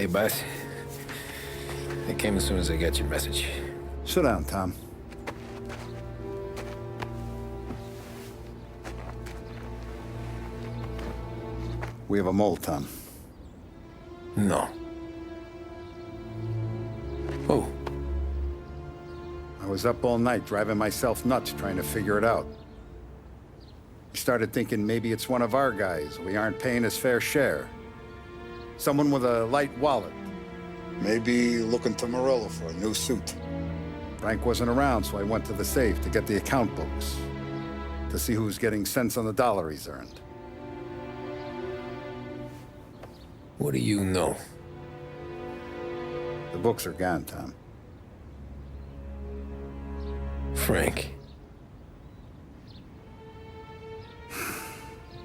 Hey, boss. I came as soon as I got your message. Sit down, Tom. We have a mole, Tom. No. Oh. I was up all night driving myself nuts trying to figure it out. I started thinking maybe it's one of our guys. We aren't paying his fair share. Someone with a light wallet. Maybe looking to Morello for a new suit. Frank wasn't around, so I went to the safe to get the account books. To see who's getting cents on the dollar he's earned. What do you know? The books are gone, Tom. Frank.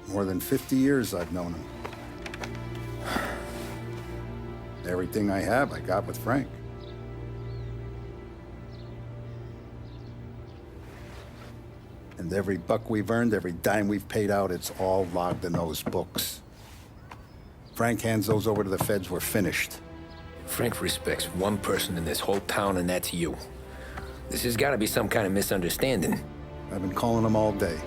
More than 50 years I've known him. Everything I have, I got with Frank. And every buck we've earned, every dime we've paid out, it's all logged in those books. Frank hands those over to the feds, we're finished. Frank respects one person in this whole town, and that's you. This has got to be some kind of misunderstanding. I've been calling him all day.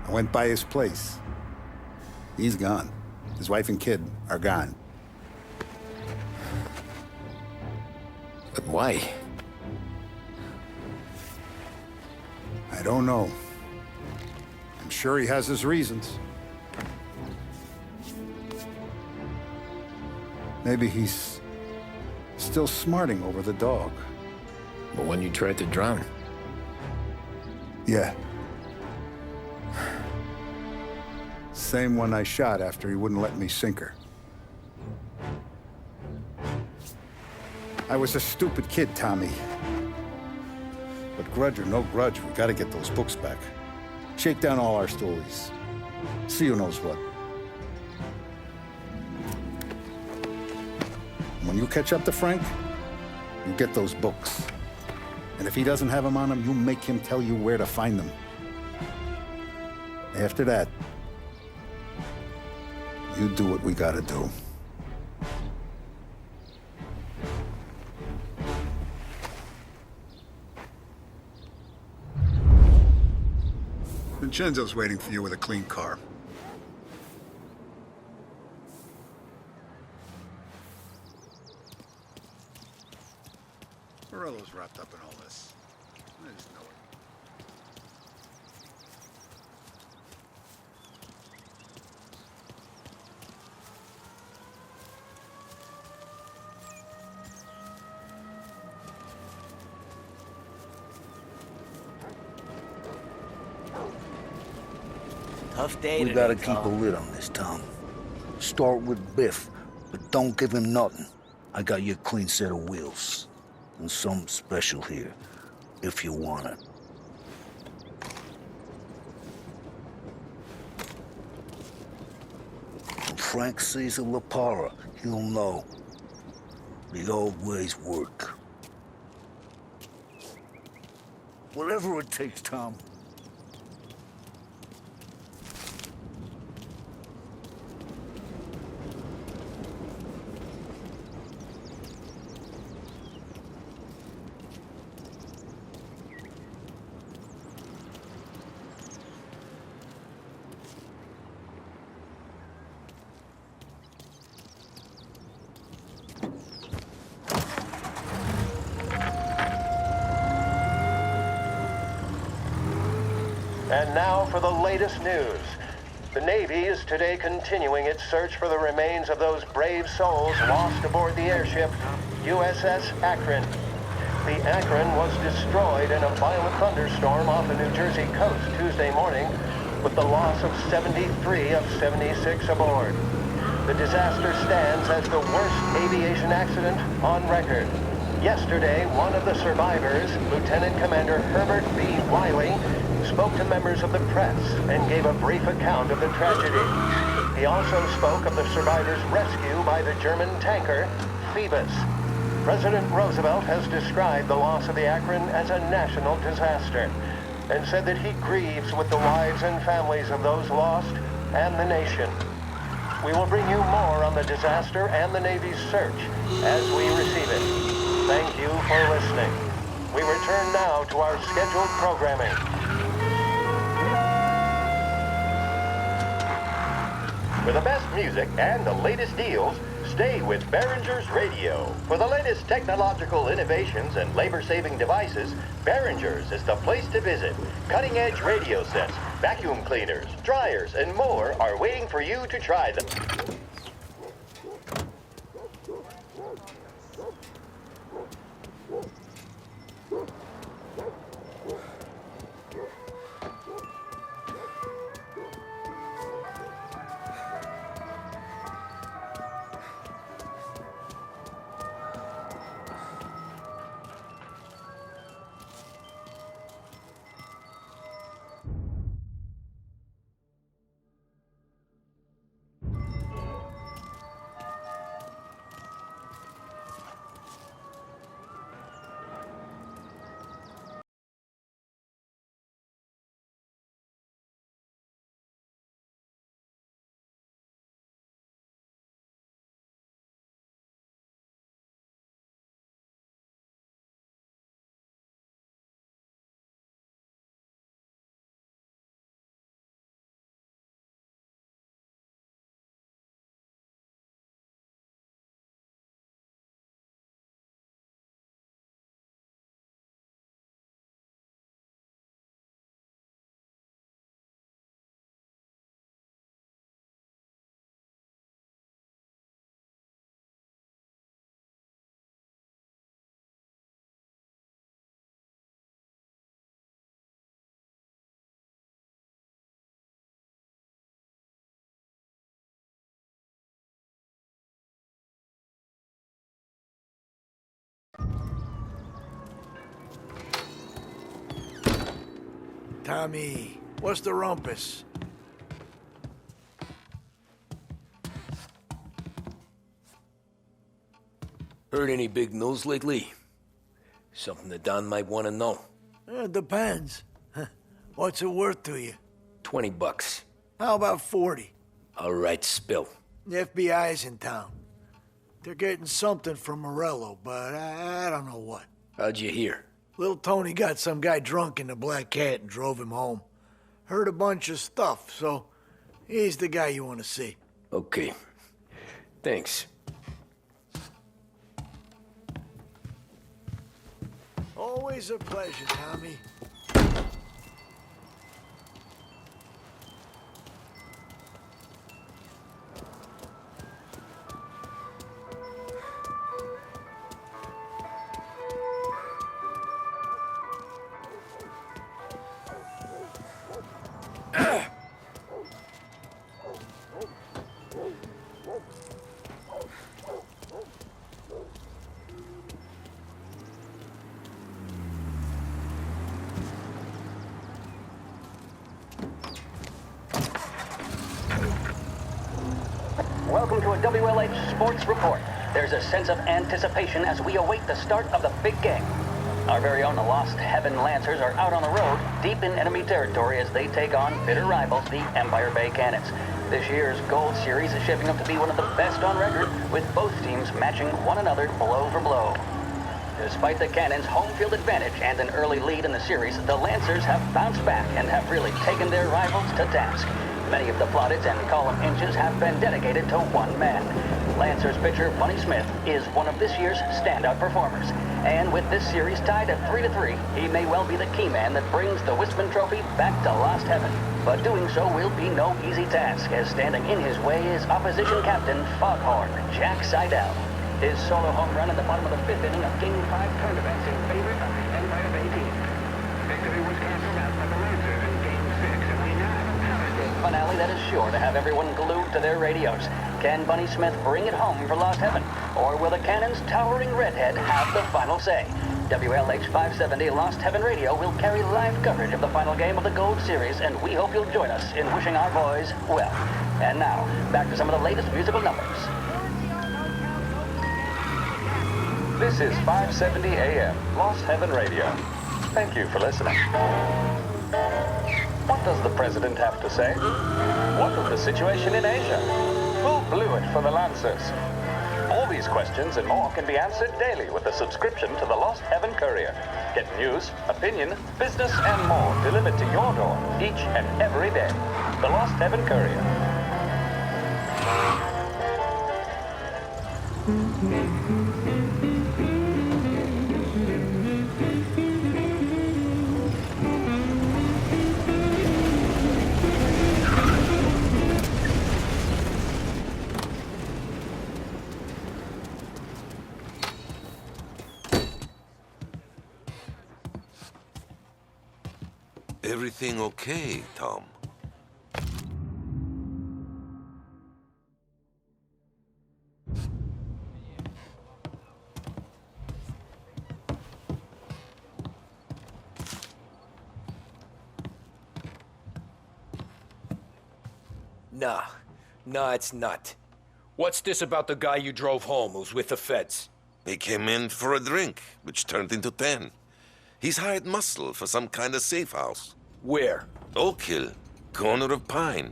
I went by his place. He's gone. His wife and kid are gone. But why? I don't know. I'm sure he has his reasons. Maybe he's still smarting over the dog. The one you tried to drown? Yeah. Same one I shot after he wouldn't let me sink her. I was a stupid kid, Tommy. But grudge or no grudge, we gotta get those books back. Shake down all our stories. See who knows what. When you catch up to Frank, you get those books. And if he doesn't have them on him, you make him tell you where to find them. After that, you do what we gotta do. Vincenzo's waiting for you with a clean car. Morello's wrapped up in all this. I just know it. Tough day We today, gotta keep Carl. a lid on this, Tom. Start with Biff, but don't give him nothing. I got you a clean set of wheels. And something special here, if you want it. When Frank sees a La Parra, he'll know. The old ways work. Whatever it takes, Tom. And now for the latest news. The Navy is today continuing its search for the remains of those brave souls lost aboard the airship USS Akron. The Akron was destroyed in a violent thunderstorm off the New Jersey coast Tuesday morning, with the loss of 73 of 76 aboard. The disaster stands as the worst aviation accident on record. Yesterday, one of the survivors, Lieutenant Commander Herbert B. Wiley, spoke to members of the press and gave a brief account of the tragedy. He also spoke of the survivors' rescue by the German tanker, Phoebus. President Roosevelt has described the loss of the Akron as a national disaster and said that he grieves with the wives and families of those lost and the nation. We will bring you more on the disaster and the Navy's search as we receive it. Thank you for listening. We return now to our scheduled programming. For the best music and the latest deals, stay with Behringer's Radio. For the latest technological innovations and labor-saving devices, Behringer's is the place to visit. Cutting-edge radio sets, vacuum cleaners, dryers, and more are waiting for you to try them. Tommy, what's the rumpus? Heard any big news lately? Something that Don might want to know. Depends. What's it worth to you? $20. How about 40? All right, spill. The FBI's in town. They're getting something from Morello, but I don't know what. How'd you hear? Little Tony got some guy drunk in the Black Cat and drove him home. Heard a bunch of stuff, so he's the guy you want to see. Okay. Thanks. Always a pleasure, Tommy. Welcome to a WLH Sports Report. There's a sense of anticipation as we await the start of the big game. Our very own Lost Heaven Lancers are out on the road, deep in enemy territory as they take on bitter rivals, the Empire Bay Cannons. This year's Gold Series is shaping up to be one of the best on record, with both teams matching one another blow for blow. Despite the Cannons' home field advantage and an early lead in the series, the Lancers have bounced back and have really taken their rivals to task. Many of the plaudits and column inches have been dedicated to one man. Lancers pitcher Bunny Smith is one of this year's standout performers. And with this series tied at 3-3, he may well be the key man that brings the Wistman Trophy back to Lost Heaven. But doing so will be no easy task, as standing in his way is opposition captain Foghorn Jack Seidel. His solo home run in the bottom of the fifth inning of Game 5 tournaments in favor of the Empire Bay team. Victory was canceled out by the Lancers in Game 6, and we now have a Power Game finale that is sure to have everyone glued to their radios. Can Bunny Smith bring it home for Lost Heaven? Or will the Cannon's towering redhead have the final say? WLH 570 Lost Heaven Radio will carry live coverage of the final game of the Gold Series, and we hope you'll join us in wishing our boys well. And now, back to some of the latest musical numbers. This is 570 AM, Lost Heaven Radio. Thank you for listening. What does the president have to say? What of the situation in Asia? Who blew it for the Lancers? All these questions and more can be answered daily with a subscription to the Lost Heaven Courier. Get news, opinion, business, and more delivered to your door each and every day. The Lost Heaven Courier. Everything okay, Tom? Nah, it's not. What's this about the guy you drove home who's with the feds? They came in for a drink, which turned into 10. He's hired muscle for some kind of safe house. Where? Oak Hill, corner of Pine.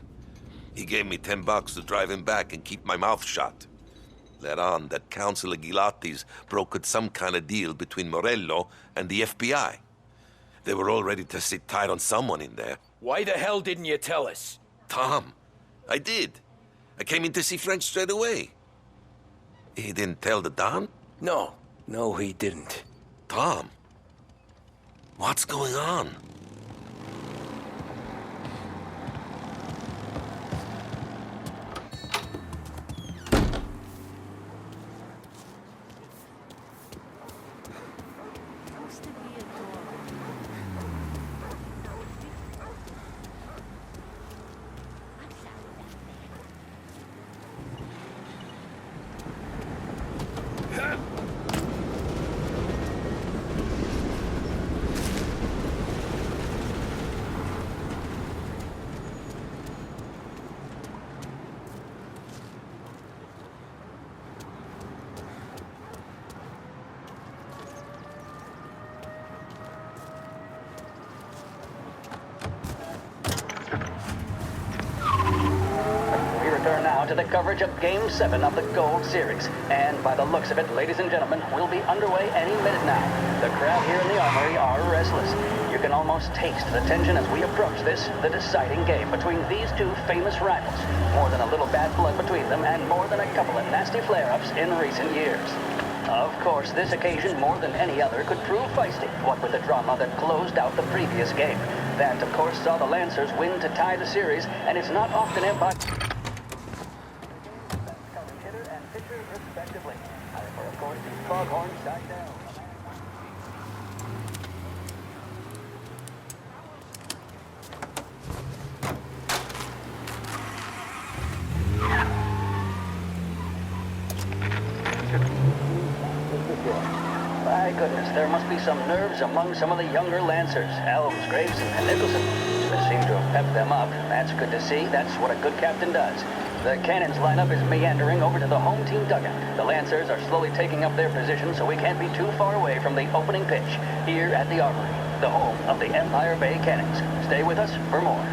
He gave me $10 to drive him back and keep my mouth shut. Let on that Councilor Gilatti's brokered some kind of deal between Morello and the FBI. They were all ready to sit tight on someone in there. Why the hell didn't you tell us? Tom, I did. I came in to see Frank straight away. He didn't tell the Don? No, he didn't. Tom, what's going on? To the coverage of Game 7 of the Gold Series. And by the looks of it, ladies and gentlemen, we'll be underway any minute now. The crowd here in the Armory are restless. You can almost taste the tension as we approach this, the deciding game between these two famous rivals. More than a little bad blood between them, and more than a couple of nasty flare-ups in recent years. Of course, this occasion, more than any other, could prove feisty, what with the drama that closed out the previous game. That, of course, saw the Lancers win to tie the series, and it's not often embodied. Respectively. For, of course, these foghorns died down. My goodness, there must be some nerves among some of the younger Lancers. Elms, Graves, and Nicholson. They seem to have pepped them up. That's good to see. That's what a good captain does. The Cannons lineup is meandering over to the home team dugout. The Lancers are slowly taking up their position, so we can't be too far away from the opening pitch here at the Armory, the home of the Empire Bay Cannons. Stay with us for more.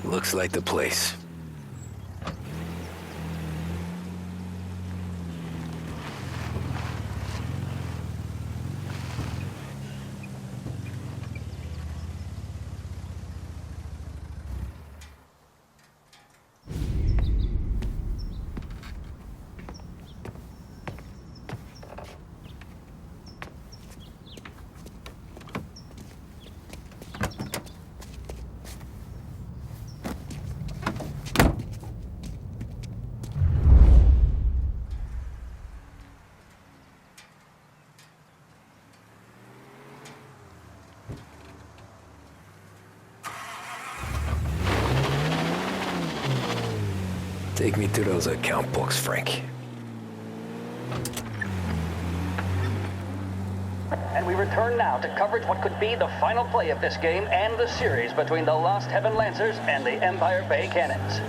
Looks like the place. Take me to those account books, Frank. And we return now to coverage what could be the final play of this game and the series between the Lost Heaven Lancers and the Empire Bay Cannons.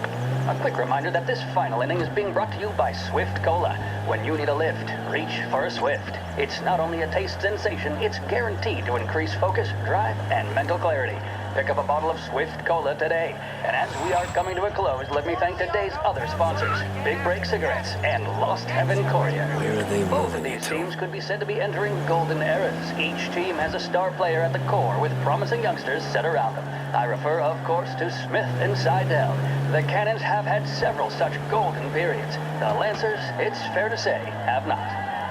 A quick reminder that this final inning is being brought to you by Swift Cola. When you need a lift, reach for a Swift. It's not only a taste sensation, it's guaranteed to increase focus, drive, and mental clarity. Pick up a bottle of Swift Cola today. And as we are coming to a close, let me thank today's other sponsors, Big Break Cigarettes and Lost Heaven Courier. Where are they Both of moving these into? teams could be said to be entering golden eras. Each team has a star player at the core with promising youngsters set around them. I refer, of course, to Smith and Seidel. The Cannons have had several such golden periods. The Lancers, it's fair to say, have not.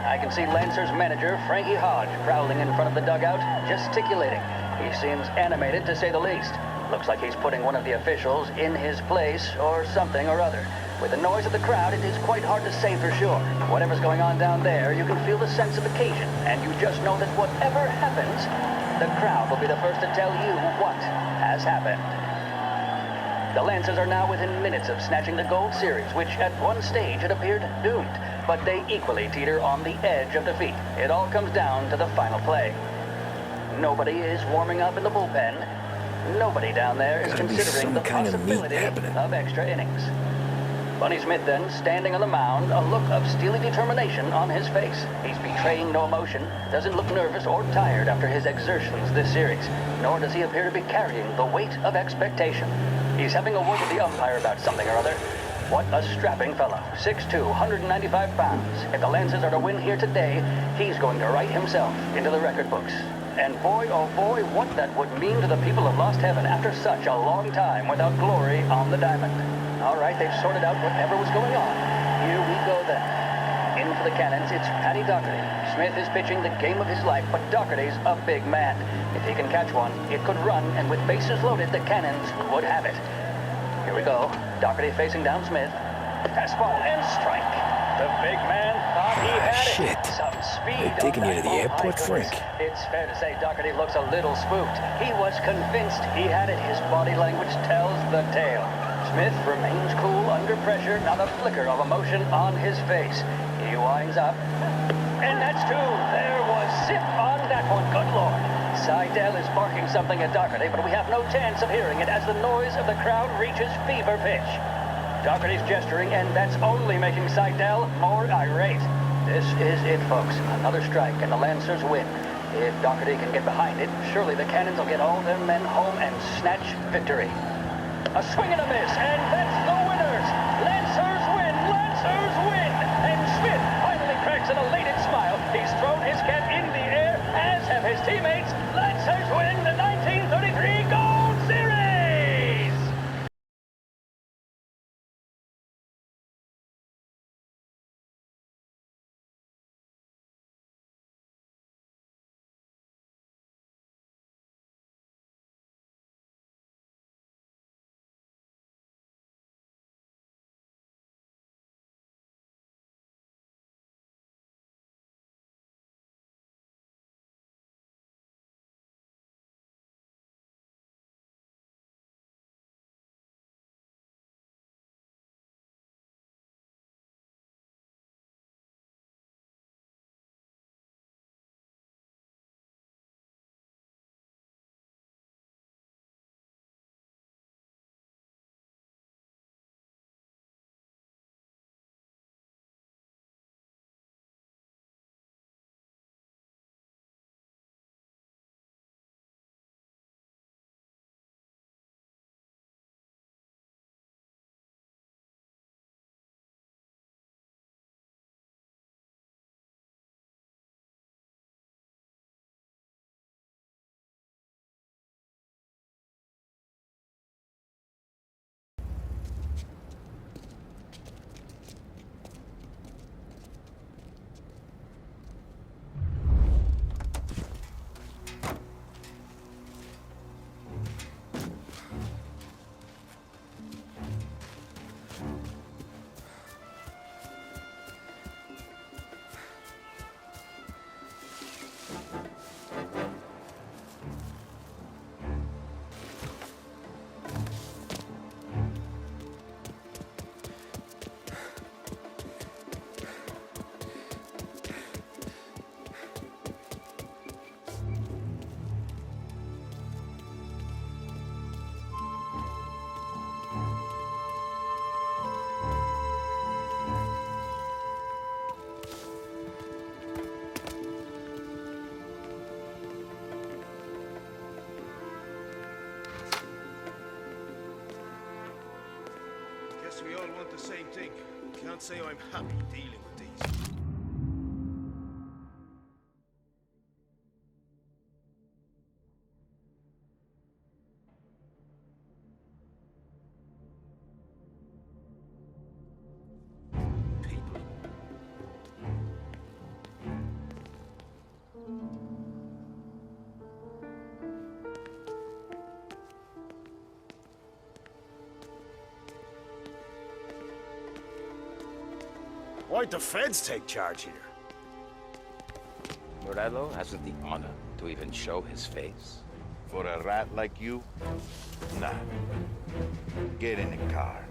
I can see Lancers manager Frankie Hodge prowling in front of the dugout, gesticulating. He seems animated, to say the least. Looks like he's putting one of the officials in his place, or something or other. With the noise of the crowd, it is quite hard to say for sure. Whatever's going on down there, you can feel the sense of occasion, and you just know that whatever happens, the crowd will be the first to tell you what has happened. The Lancers are now within minutes of snatching the Gold Series, which at one stage had appeared doomed, but they equally teeter on the edge of defeat. It all comes down to the final play. Nobody is warming up in the bullpen. Nobody down there is Gotta be considering some the kind of meat possibility happening. of extra innings. Bunny Smith then, standing on the mound, a look of steely determination on his face. He's betraying no emotion, doesn't look nervous or tired after his exertions this series, nor does he appear to be carrying the weight of expectation. He's having a word with the umpire about something or other. What a strapping fellow, 6'2", 195 pounds. If the Lancers are to win here today, he's going to write himself into the record books. And boy, oh boy, what that would mean to the people of Lost Heaven after such a long time without glory on the diamond. All right, they've sorted out whatever was going on. Here we go then. In for the Cannons, it's Paddy Doherty. Smith is pitching the game of his life, but Doherty's a big man. If he can catch one, it could run, and with bases loaded, the Cannons would have it. Here we go. Doherty facing down Smith. Fastball and strike. The big man thought he had it. Shit. Some speed. They're taking on you to the that. airport, My goodness. Frank. It's fair to say Doherty looks a little spooked. He was convinced he had it. His body language tells the tale. Smith remains cool under pressure, not a flicker of emotion on his face. He winds up. And that's two. There was zip on that one. Good Lord. Seidel is barking something at Doherty, but we have no chance of hearing it as the noise of the crowd reaches fever pitch. Doherty's gesturing, and that's only making Seidel more irate. This is it, folks. Another strike, and the Lancers win. If Doherty can get behind it, surely the Cannons will get all their men home and snatch victory. A swing and a miss, and that's the winners! Lancers win! Lancers win! And Smith finally cracks an elated smile. He's thrown his cap in the air, as have his teammates. Lancers win the 1933 Gold Series! guess we all want the same thing. Can't say I'm happy dealing with these. People. Why'd the feds take charge here? Morello hasn't the honor to even show his face. For a rat like you? Nah. Get in the car.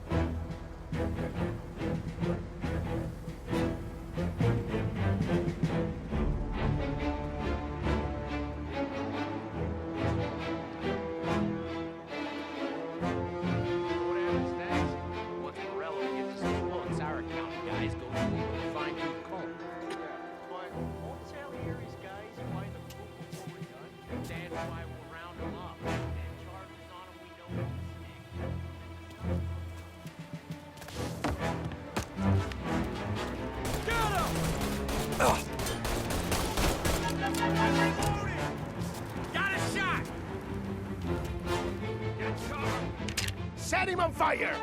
Set him on fire!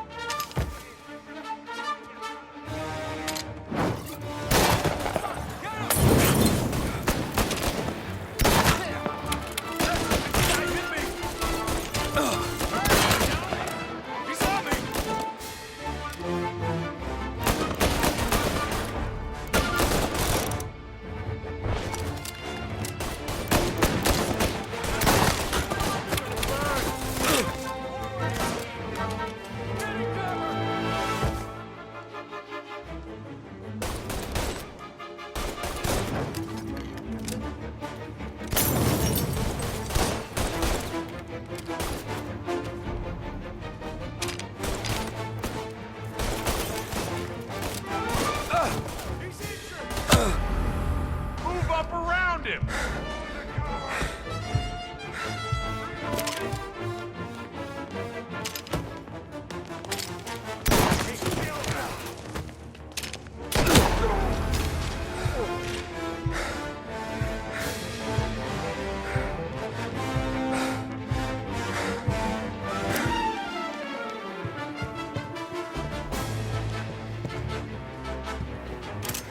Move up around him!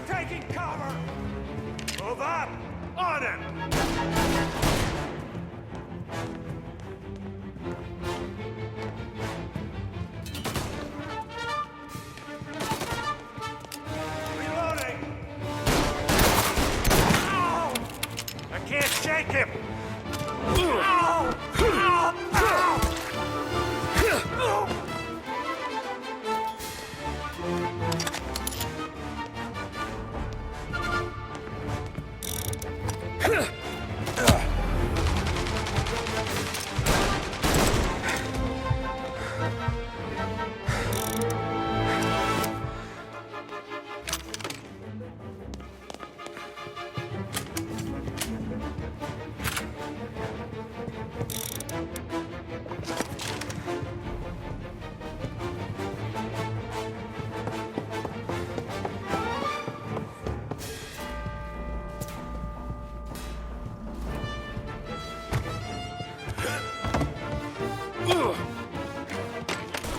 Taking cover! Move up! On him! Reloading! Ow! I can't shake him! Ow! Ow! Ow!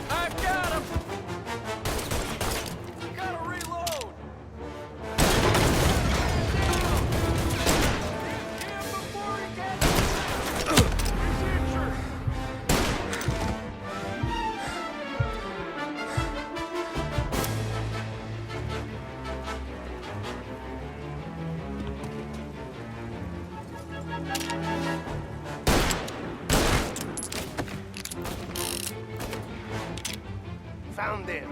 I've got him! Gotta reload! Get him before he gets... He's injured! Found him!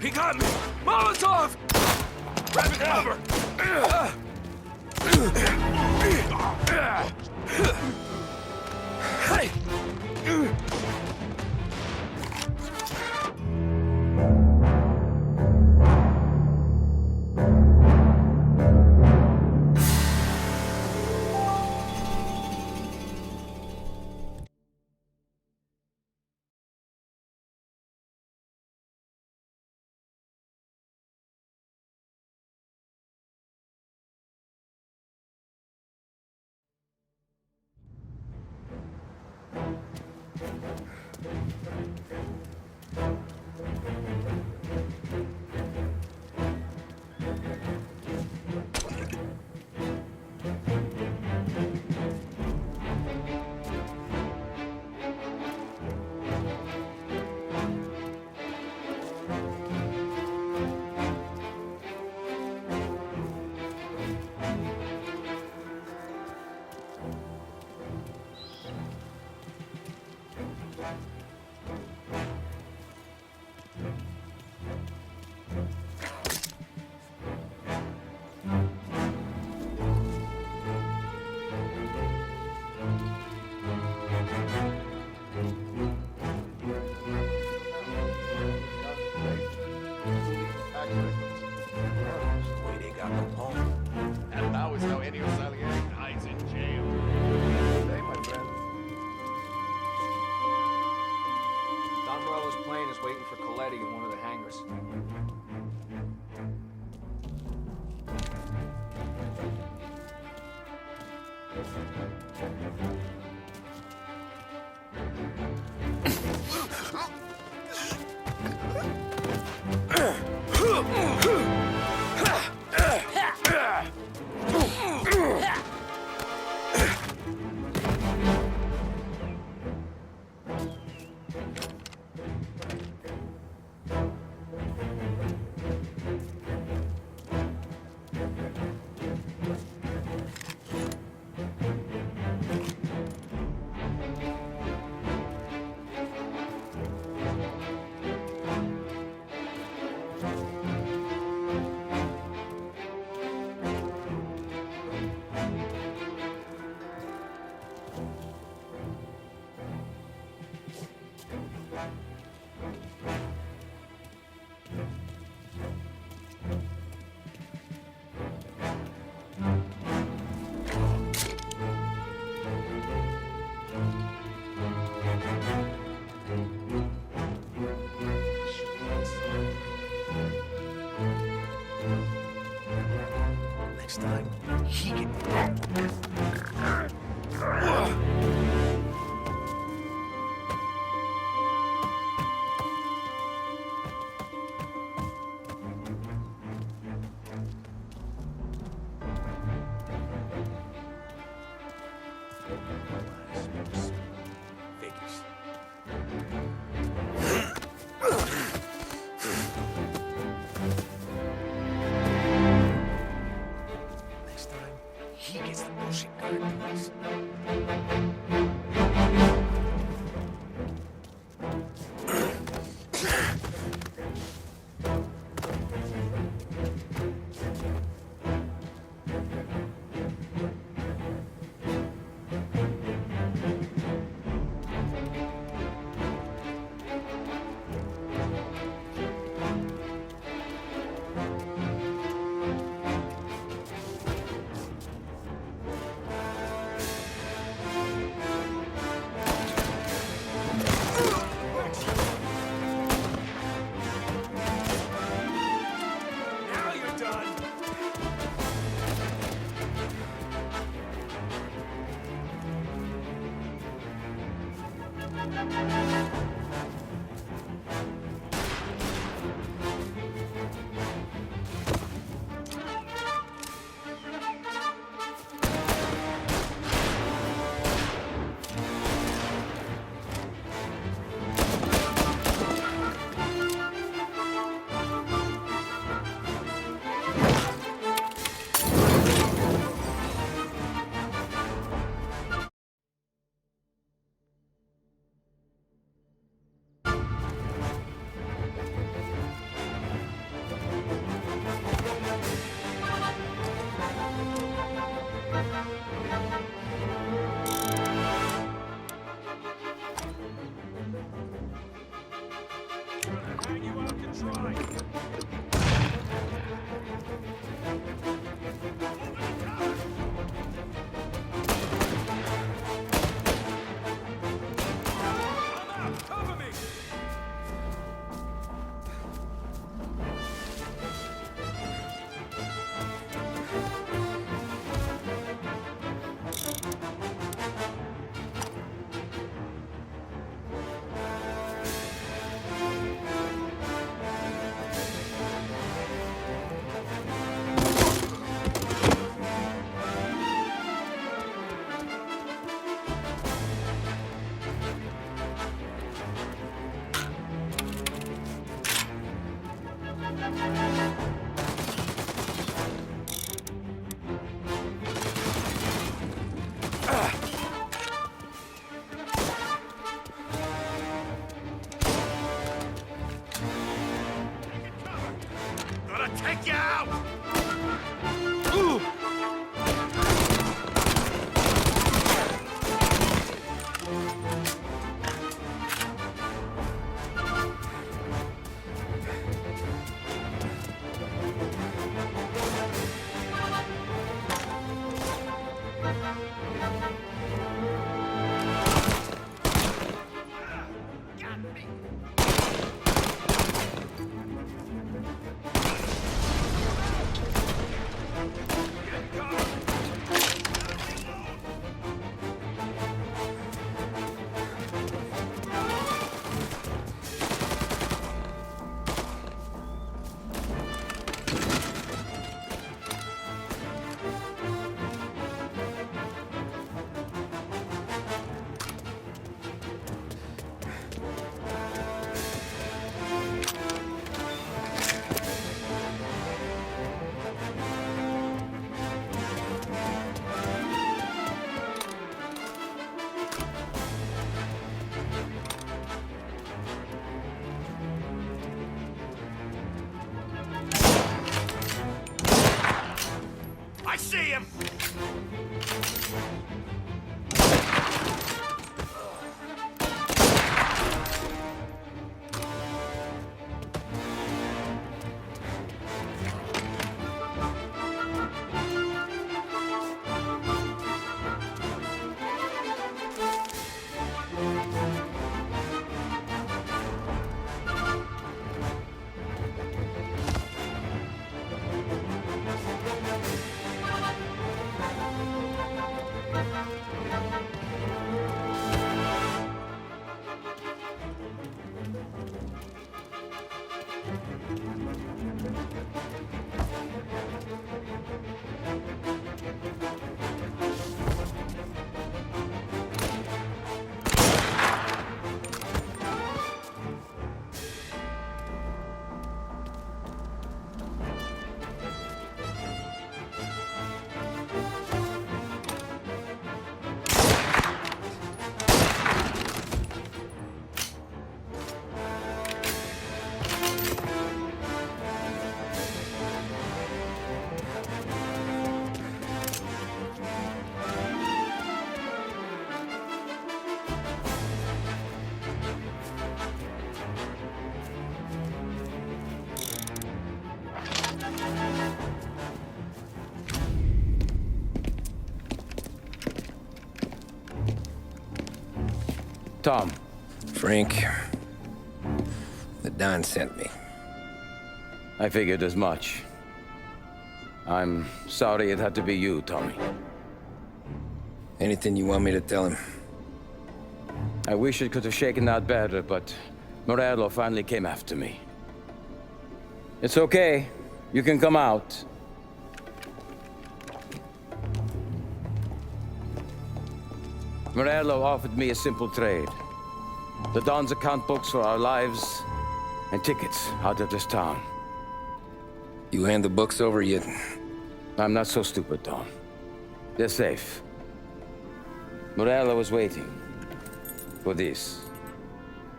He got me! Molotov! Grab it, cover! Hey! And now is how Eddie Salieri hides in jail. Hey, my friend. Don Morello's plane is waiting for Coletti in one of the hangars. Next time, he can... Figures. Next time, he gets the bullshit card twice. Now you're done. Take you out! I see him! Tom. Frank, the Don sent me. I figured as much. I'm sorry it had to be you, Tommy. Anything you want me to tell him? I wish it could have shaken out better, but Morello finally came after me. It's okay. You can come out. Morello offered me a simple trade. The Don's account books for our lives and tickets out of this town. You hand the books over yet? I'm not so stupid, Don. They're safe. Morello was waiting for this.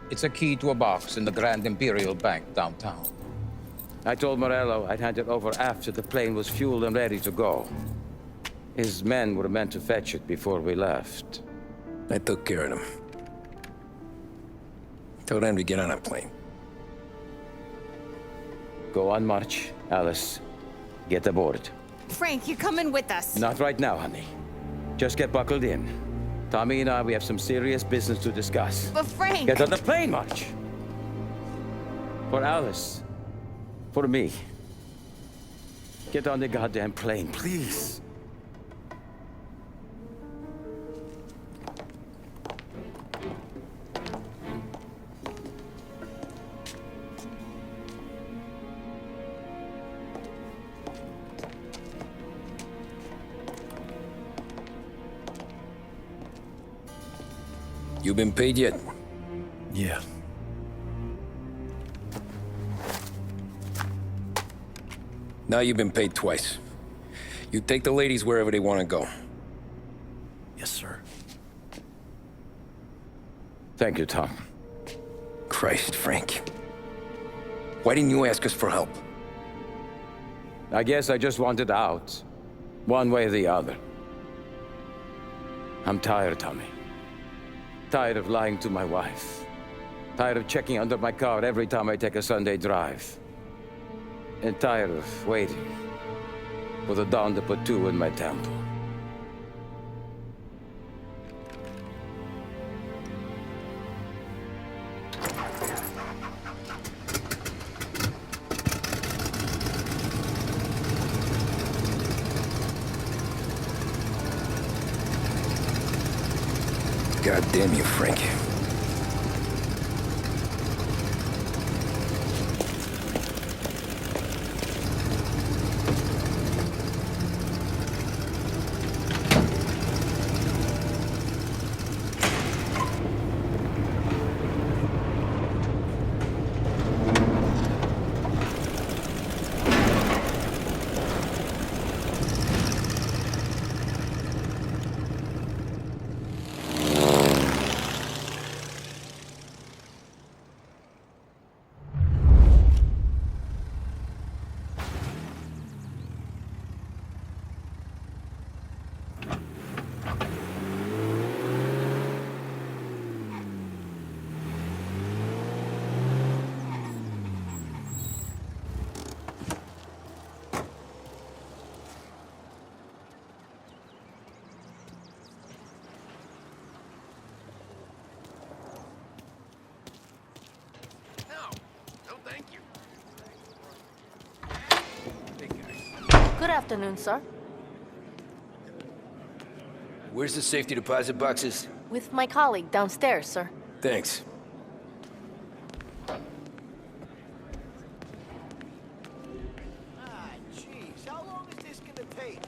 It's a key to a box in the Grand Imperial Bank downtown. I told Morello I'd hand it over after the plane was fueled and ready to go. His men were meant to fetch it before we left. I took care of them. Told them to get on a plane. Go on, march. Alice, get aboard. Frank, you're coming with us. Not right now, honey. Just get buckled in. Tommy and I, we have some serious business to discuss. But Frank... Get on the plane, March! For Alice. For me. Get on the goddamn plane, please. You been paid yet? Yeah. Now you've been paid twice. You take the ladies wherever they want to go. Yes, sir. Thank you, Tom. Christ, Frank. Why didn't you ask us for help? I guess I just wanted out. One way or the other. I'm tired, Tommy. Tired of lying to my wife. Tired of checking under my car every time I take a Sunday drive. And tired of waiting for the dawn to put two in my temple. God damn you, Frank. Good afternoon, sir. Where's the safety deposit boxes? With my colleague downstairs, sir. Thanks. Ah, jeez, how long is this gonna take?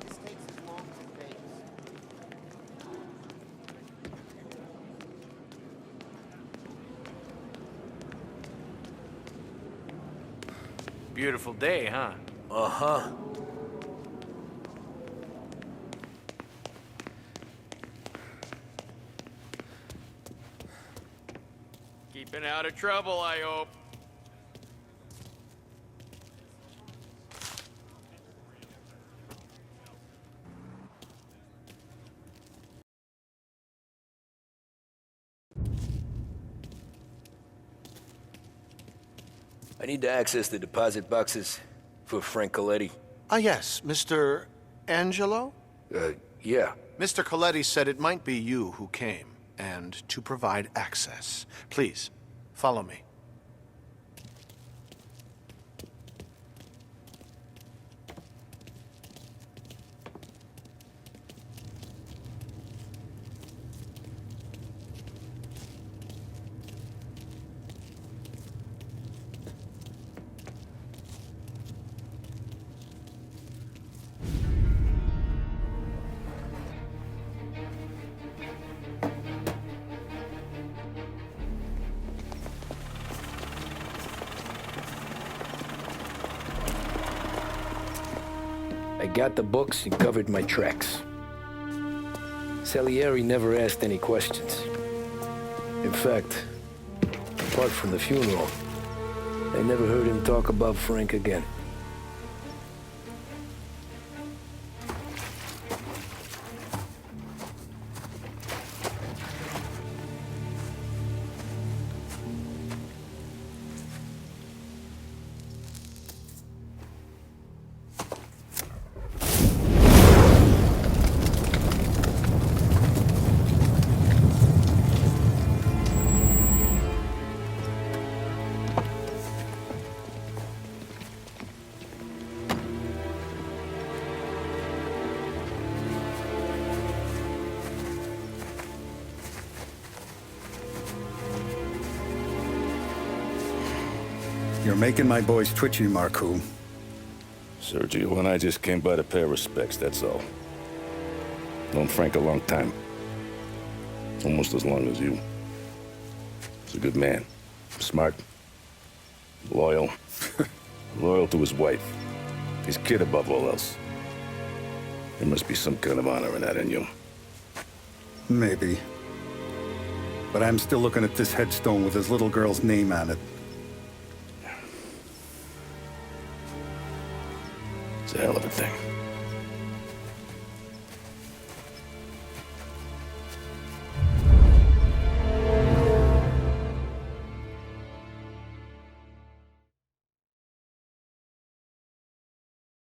This takes as long as it takes. Beautiful day, huh? Uh-huh. Keeping out of trouble, I hope. I need to access the deposit boxes for Frank Coletti. Ah, yes, Mr. Angelo? Yeah. Mr. Coletti said it might be you who came, and to provide access. Please, follow me. I got the books and covered my tracks. Salieri never asked any questions. In fact, apart from the funeral, I never heard him talk about Frank again. You're making my boys twitchy, Marku. Sergio and I just came by to pay respects, that's all. Known Frank a long time. Almost as long as you. He's a good man. Smart. Loyal. Loyal to his wife. His kid above all else. There must be some kind of honor in that in you. Maybe. But I'm still looking at this headstone with his little girl's name on it. It's a hell of a thing.